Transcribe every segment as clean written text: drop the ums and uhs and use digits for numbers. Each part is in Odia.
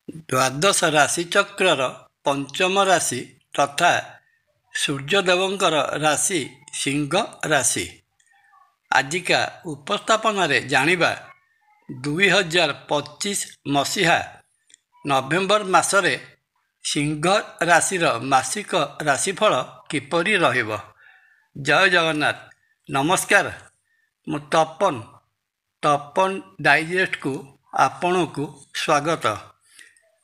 ଦ୍ୱାଦଶ ରାଶିଚକ୍ରର ପଞ୍ଚମ ରାଶି ତଥା ସୂର୍ଯ୍ୟଦେବଙ୍କର ରାଶି ସିଂହ ରାଶି। ଆଜିକା ଉପସ୍ଥାପନାରେ ଜାଣିବା 2025 ମସିହା ନଭେମ୍ବର ମାସରେ ସିଂହ ରାଶିର ମାସିକ ରାଶିଫଳ କିପରି ରହିବ। ଜୟ ଜଗନ୍ନାଥ। ନମସ୍କାର, ମୁଁ ତପନ ଡାଇଜେଷ୍ଟକୁ ଆପଣଙ୍କୁ ସ୍ୱାଗତ।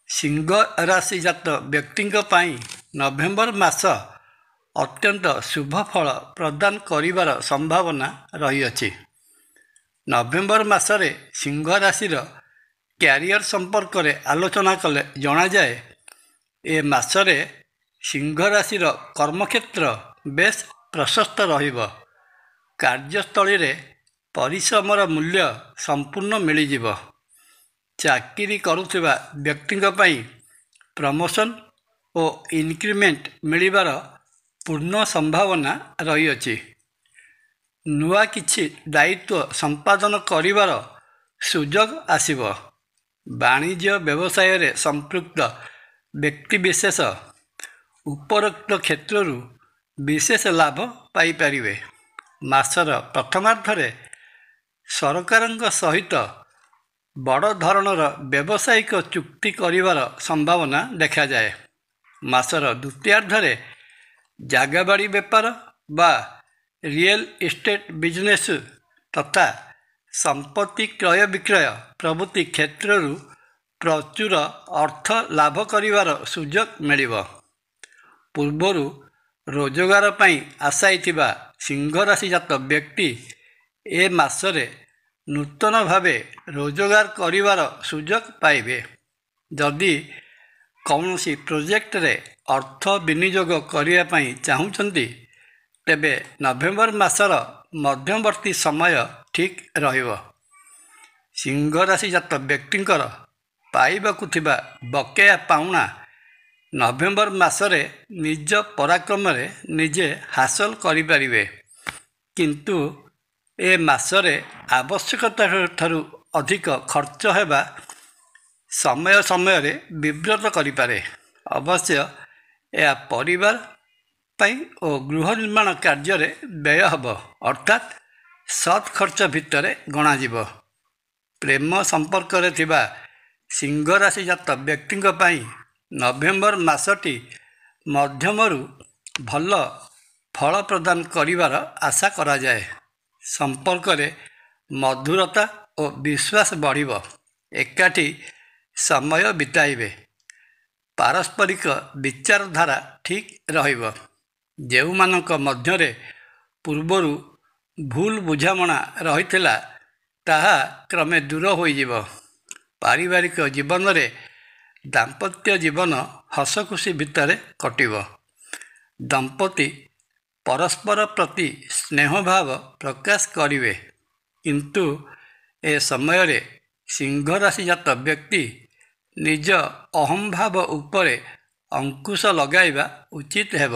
ସିଂହ ରାଶି ଜାତ ବ୍ୟକ୍ତିଙ୍କ ପାଇଁ ନଭେମ୍ବର ମାସ ଅତ୍ୟନ୍ତ ଶୁଭ ଫଳ ପ୍ରଦାନ କରିବାର ସମ୍ଭାବନା ରହିଅଛି। ନଭେମ୍ବର ମାସରେ ସିଂହ ରାଶିର କ୍ୟାରିୟର ସମ୍ପର୍କରେ ଆଲୋଚନା କଲେ ଜଣାଯାଏ, ଏ ମାସରେ ସିଂହ ରାଶିର କର୍ମକ୍ଷେତ୍ର ବେଶ ପ୍ରଶସ୍ତ ରହିବ। କାର୍ଯ୍ୟସ୍ଥଳୀରେ ପରିଶ୍ରମର ମୂଲ୍ୟ ସମ୍ପୂର୍ଣ୍ଣ ମିଳିଯିବ। ଚାକିରି କରୁଥିବା ବ୍ୟକ୍ତିଙ୍କ ପାଇଁ ପ୍ରମୋସନ ଓ ଇନକ୍ରିମେଣ୍ଟ ମିଳିବାର ପୂର୍ଣ୍ଣ ସମ୍ଭାବନା ରହିଅଛି। ନୂଆ କିଛି ଦାୟିତ୍ୱ ସମ୍ପାଦନ କରିବାର ସୁଯୋଗ ଆସିବ। ବାଣିଜ୍ୟ ବ୍ୟବସାୟରେ ସମ୍ପୃକ୍ତ ବ୍ୟକ୍ତିବିଶେଷ ଉପରୋକ୍ତ କ୍ଷେତ୍ରରୁ ବିଶେଷ ଲାଭ ପାଇପାରିବେ। ମାସର ପ୍ରଥମାର୍ଦ୍ଧରେ ସରକାରଙ୍କ ସହିତ ବଡ଼ ଧରଣର ବ୍ୟବସାୟିକ ଚୁକ୍ତି କରିବାର ସମ୍ଭାବନା ଦେଖାଯାଏ। ମାସର ଦ୍ୱିତୀୟାର୍ଦ୍ଧରେ ଜାଗାବାଡ଼ି ବେପାର ବା ରିଏଲ ଇଷ୍ଟେଟ୍ ବିଜନେସ୍ ତଥା ସମ୍ପତ୍ତି କ୍ରୟ ବିକ୍ରୟ ପ୍ରଭୃତି କ୍ଷେତ୍ରରୁ ପ୍ରଚୁର ଅର୍ଥ ଲାଭ କରିବାର ସୁଯୋଗ ମିଳିବ। ପୂର୍ବରୁ ରୋଜଗାର ପାଇଁ ଆଶାୟୀଥିବା ସିଂହ ରାଶି ଜାତ ବ୍ୟକ୍ତି ଏ ମାସରେ ନୂତନ ଭାବେ ରୋଜଗାର କରିବାର ସୁଯୋଗ ପାଇବେ। ଯଦି କୌଣସି ପ୍ରୋଜେକ୍ଟରେ ଅର୍ଥ ବିନିଯୋଗ କରିବା ପାଇଁ ଚାହୁଁଛନ୍ତି, ତେବେ ନଭେମ୍ବର ମାସର ମଧ୍ୟବର୍ତ୍ତୀ ସମୟ ଠିକ୍ ରହିବ। ସିଂହ ରାଶି ଜାତ ବ୍ୟକ୍ତିଙ୍କର ପାଇବାକୁ ଥିବା ବକେୟା ପାଉଣା ନଭେମ୍ବର ମାସରେ ନିଜ ପରାକ୍ରମରେ ନିଜେ ହାସଲ କରିପାରିବେ, କିନ୍ତୁ ଏ ମାସରେ ଆବଶ୍ୟକତାଠାରୁ ଅଧିକ ଖର୍ଚ୍ଚ ହେବା ସମୟ ସମୟରେ ବିବ୍ରତ କରିପାରେ। ଅବଶ୍ୟ ଏହା ପରିବାର ପାଇଁ ଓ ଗୃହ ନିର୍ମାଣ କାର୍ଯ୍ୟରେ ବ୍ୟୟ ହେବ, ଅର୍ଥାତ୍ ସତ୍ ଖର୍ଚ୍ଚ ଭିତରେ ଗଣାଯିବ। ପ୍ରେମ ସମ୍ପର୍କରେ ଥିବା ସିଂହ ରାଶି ଜାତ ବ୍ୟକ୍ତିଙ୍କ ପାଇଁ ନଭେମ୍ବର ମାସଟି ମଧ୍ୟମରୁ ଭଲ ଫଳ ପ୍ରଦାନ କରିବାର ଆଶା କରାଯାଏ। ସମ୍ପର୍କରେ ମଧୁରତା ଓ ବିଶ୍ୱାସ ବଢ଼ିବ। ଏକାଠି ସମୟ ବିତାଇବେ। ପାରସ୍ପରିକ ବିଚାରଧାରା ଠିକ୍ ରହିବ। ଯେଉଁମାନଙ୍କ ମଧ୍ୟରେ ପୂର୍ବରୁ ଭୁଲ ବୁଝାମଣା ରହିଥିଲା, ତାହା କ୍ରମେ ଦୂର ହୋଇଯିବ। ପାରିବାରିକ ଜୀବନରେ ଦାମ୍ପତ୍ୟ ଜୀବନ ହସଖୁସି ଭିତରେ କଟିବ। ଦମ୍ପତି ପରସ୍ପର ପ୍ରତି ସ୍ନେହଭାବ ପ୍ରକାଶ କରିବେ, କିନ୍ତୁ ଏ ସମୟରେ ସିଂହ ରାଶି ଜାତ ବ୍ୟକ୍ତି ନିଜ ଅହଂଭାବ ଉପରେ ଅଙ୍କୁଶ ଲଗାଇବା ଉଚିତ ହେବ।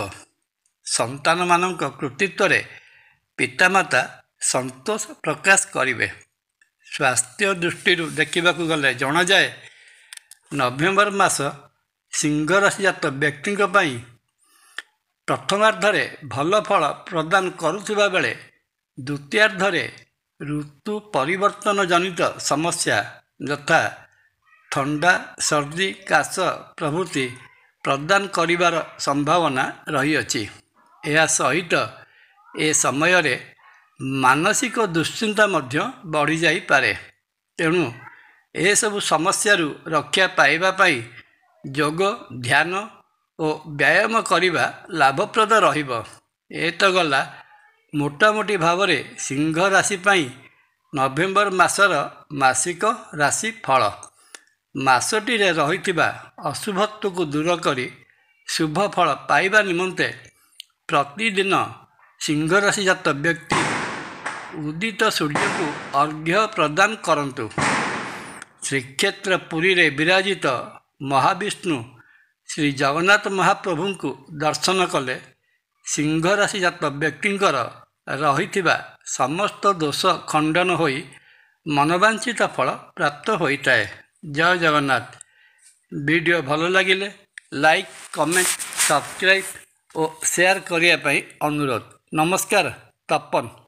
ସନ୍ତାନମାନଙ୍କ କୃତିତ୍ୱରେ ପିତାମାତା ସନ୍ତୋଷ ପ୍ରକାଶ କରିବେ। ସ୍ୱାସ୍ଥ୍ୟ ଦୃଷ୍ଟିରୁ ଦେଖିବାକୁ ଗଲେ ଜଣାଯାଏ, ନଭେମ୍ବର ମାସ ସିଂହ ରାଶି ଜାତ ବ୍ୟକ୍ତିଙ୍କ ପାଇଁ ପ୍ରଥମାର୍ଦ୍ଧରେ ଭଲ ଫଳ ପ୍ରଦାନ କରୁଥିବା ବେଳେ ଦ୍ୱିତୀୟାର୍ଦ୍ଧରେ ଋତୁ ପରିବର୍ତ୍ତନ ଜନିତ ସମସ୍ୟା ଯଥା ଥଣ୍ଡା, ସର୍ଦ୍ଦି, କାଶ ପ୍ରଭୃତି ପ୍ରଦାନ କରିବାର ସମ୍ଭାବନା ରହିଅଛି। ଏହା ସହିତ ଏ ସମୟରେ ମାନସିକ ଦୁଶ୍ଚିନ୍ତା ମଧ୍ୟ ବଢ଼ିଯାଇପାରେ। ତେଣୁ ଏସବୁ ସମସ୍ୟାରୁ ରକ୍ଷା ପାଇବା ପାଇଁ ଯୋଗ, ଧ୍ୟାନ ଓ ବ୍ୟାୟାମ କରିବା ଲାଭପ୍ରଦ ରହିବ। ଏ ତ ଗଲା ମୋଟାମୋଟି ଭାବରେ ସିଂହ ରାଶି ପାଇଁ ନଭେମ୍ବର ମାସର ମାସିକ ରାଶି ଫଳ। ମାସଟିରେ ରହିଥିବା ଅଶୁଭତ୍ୱକୁ ଦୂର କରି ଶୁଭ ଫଳ ପାଇବା ନିମନ୍ତେ ପ୍ରତିଦିନ ସିଂହ ରାଶି ଜାତ ବ୍ୟକ୍ତି ଉଦିତ ସୂର୍ଯ୍ୟକୁ ଅର୍ଘ୍ୟ ପ୍ରଦାନ କରନ୍ତୁ। ଶ୍ରୀକ୍ଷେତ୍ର ପୁରୀରେ ବିରାଜିତ ମହାବିଷ୍ଣୁ ଶ୍ରୀ ଜଗନ୍ନାଥ ମହାପ୍ରଭୁଙ୍କୁ ଦର୍ଶନ କଲେ ସିଂହ ରାଶି ଜାତ ବ୍ୟକ୍ତିଙ୍କର ରହିଥିବା ସମସ୍ତ ଦୋଷ ଖଣ୍ଡନ ହୋଇ ମନବାଞ୍ଛିତ ଫଳ ପ୍ରାପ୍ତ ହୋଇଥାଏ। ଜୟ ଜଗନ୍ନାଥ। ଭିଡ଼ିଓ ଭଲ ଲାଗିଲେ ଲାଇକ୍, କମେଣ୍ଟ, ସବସ୍କ୍ରାଇବ୍ ଓ ସେୟାର କରିବା ପାଇଁ ଅନୁରୋଧ। ନମସ୍କାର। ତପନ।